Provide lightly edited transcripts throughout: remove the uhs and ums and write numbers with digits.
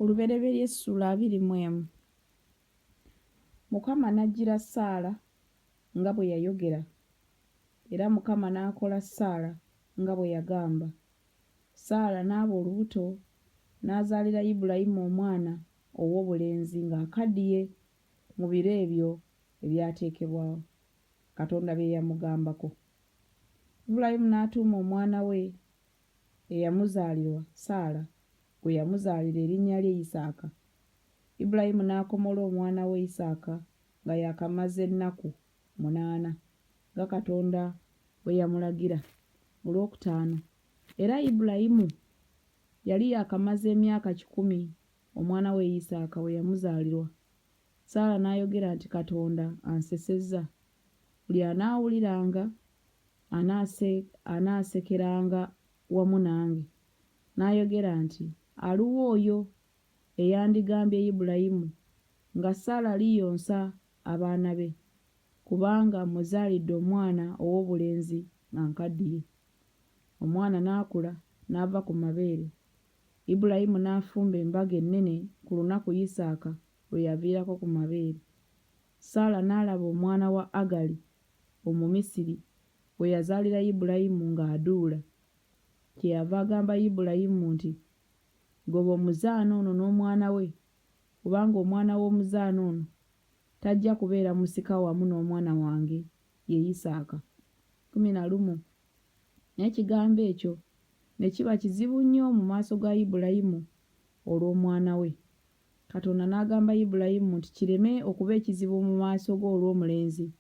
Olubereberye Essula 21. Mukama n'ajjira Saala nga bwe yayogera, era Mukama n'akola Saala nga bwe yagamba. Saala n'aba olubuto n'azaalira Ibulayimu omwana ow'obulenzi ng'akaddiye mu biro ebyo ebyateekebwawo, Katonda bye yamugambako. Ibulayimu n'atuuma omwana we eyamuzaalirwa Saala gwe yamuzaalira erinnya lye Isaaka. Ibulayimu n'akomola omwana we Isaaka nga yakamaze ennaku 8 nga Katonda bwe yamulagira. Olwokutaano, era Ibulayimu yali yakamaze emyaka 10 omwana we Isaaka we yamuzaalirwa. Saala n'ayogera nti Katonda ansesezza, buli anaawuliranga anaasekeranga wamu nange. N'ayogera nti aluwa oyo eyandigambye Ibulayimu nga Saala liyonsa abaana be, kubanga muzaalidde omwana ow'obulenzi nga nkaddiye. Omwana n'akula n'ava ku mabeere. Ibulayimu n'afumba embaga ennene ku lunaku Isaaka lwe yaviirako ku mabeere. Saala n'alaba omwana wa Agali Omumisiri gwe yazaalira Ibulayimu ng'aduula. Kyeyava agamba Ibulayimu nti, goba omuzaana ono n'omwana we, kubanga omwana w'omuzaana ono tajja kubeera musika wamu n'omwana wange ye Isaaka. 11. Naye ekigambo ekyo ne kiba kizibu nnyo mu maaso ga Ibulayimu olw'omwana we. Katonda n'agamba Ibulayimu nti kireme okuba ekizibu mu maaso go olw'omulenzi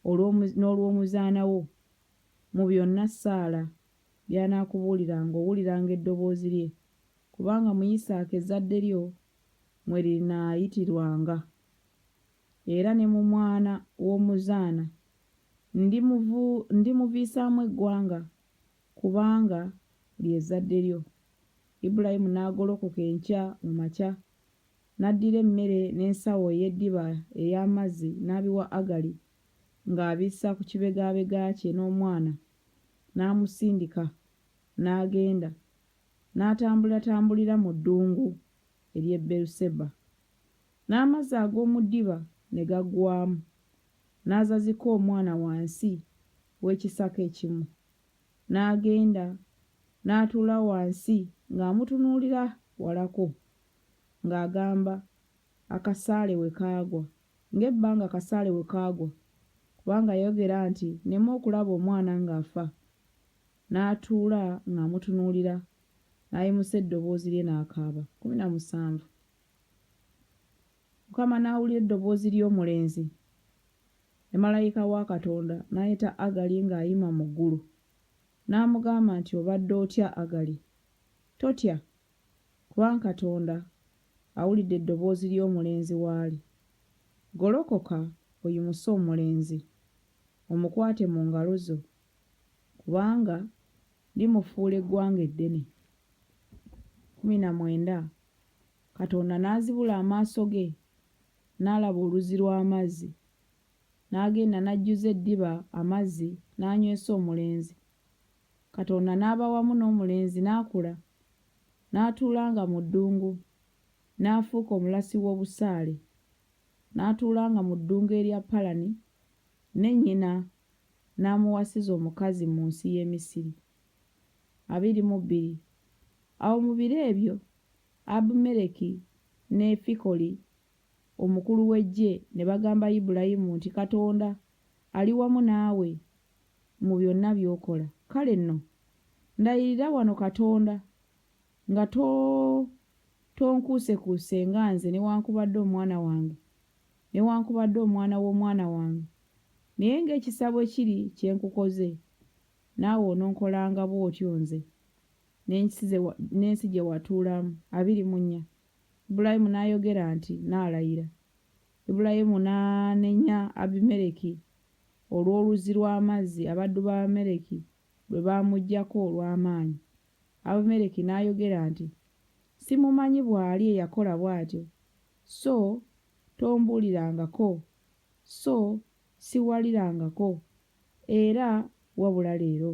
n'olw'omuzaana wo mu byonna Saala by'anaakubuuliranga owuliranga eddoboozi lye, kubanga mu Isaaka ezzadde lyo mwe linaayitirwanga. Era ne mu mwana w'omuzaana ndimuviisaamu eggwanga, kubanga ly'ezzadde lyo. Ibulayimu n'agolokoka enkya mu makya, n'addira emmere n'ensawo ey'eddiba ey'amazzi n'abiwa Agali, ng'abissa ku kibegaabega kye n'omwana, n'amusindika n'agenda, n'atambulatambulira mu ddungu ery'e Beeruseba. N'amazzi ag'omu ddiba ne gaggwaamu, n'azazika omwana wansi w'ekisaka ekimu. N'agenda n'atuula wansi ng'amutunuulira walako, ng'agamba akasaale we kaagwa, ng'ebbanga akasaale we kaagwa, kubanga yayogera nti nneme okulaba omwana ng'afa. N'atuula ng'amutunuulira, n'ayimusa eddoboozi lye n'akaaba. 17. Mukama n'awulira eddoboozi ly'omulenzi, ne malayika wa Katonda n'ayita Agali ng'ayima mu ggulu. N'amugamba nti, obadde otya Agali? Totya, kubanga Katonda awulidde eddoboozi ly'omulenzi waali. Golokoka oyimuse omulenzi, omukwate mu ngalo zo, kubanga ndimufuula eggwanga eddene. 19. Katonda n'azibula amaaso ge, n'alaba oluzzi lw'amazzi. N'agenda n'ajjuza eddiba amazzi n'anywesa omulenzi. Katonda n'aba wamu n'omulenzi n'akula, n'atuulanga mu ddungu, n'afuuka omulasi w'obusaale. N'atuulanga mu ddungu erya Palani, ne nnyina n'amuwasiza omukazi mu nsi y'e Misiri. 22. Awo mu biro ebyo Abimereki ne Fikoli omukulu w'eggye ne bagamba Ibulayimu nti, Katonda ali wamu naawe mu byonna by'okola. Kale nno ndayirira wano Katonda nga tonkuusekuuse nga nze newankubadde omwana wange, newankubadde omwana w'omwana wange, naye ng'ekisa bwe kiri kye nkukoze, naawe ononkolanga bw'otyo nze n'ensi gye watuulamu. 24. Ibulayimu n'ayogera nti, n'alayira. Ibulayimu n'anenya Abimereki olw'oluzzi lw'amazzi abaddu ba Abimereki lwe baamuggyako olw'amaanyi. Abimereki n'ayogera nti, simumanyi bw'ali eyakola bw'atyo, so tombuulirangako, so siwalirangako, era wabula leero.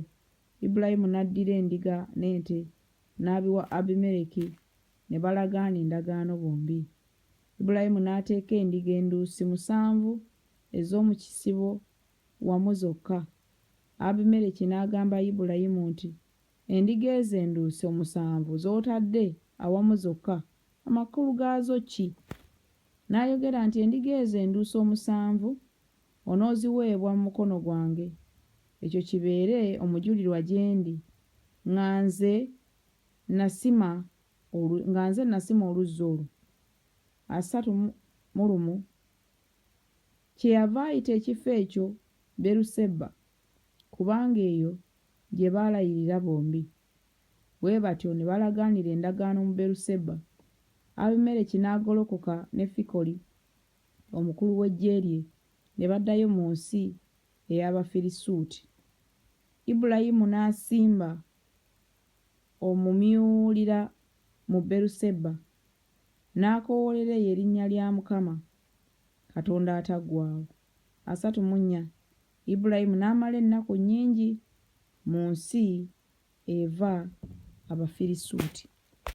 Ibulayimu n'addira endiga n'ente n'abiwa Abimereki, ne balagaana endagaano bombi. Ibulayimu n'ateeka endiga enduusi 7 ez'omu kisibo wamu zokka. Abimereki n'agamba Ibulayimu nti, endiga ezo enduusi 7 z'otadde awamu zokka, amakulu gaazo ki? N'ayogera nti, endiga ezo enduusi 7 onooziweebwa mu mukono gwange, ekyo kibeere omujulirwa gye ndi, nga nze nasima oluzzi olwo. 31 kyeyava ayita ekifo ekyo Beeruseba, kubanga eyo gye baalayirira bombi. Bwe batyo ne balagaanira endagaano mu Beeruseba. Abimereki n'agolokoka ne Fikoli omukulu w'eggye lye, ne baddayo mu nsi ey'Abafirisuuti. Ibulayimu n'asimba omumyulira mu Beeruseba, n'akoowoolera eyo erinnya lya Mukama Katonda ataggwaawo. 34 Ibulayimu n'amala ennaku nnyingi mu nsi eva Abafirisuuti.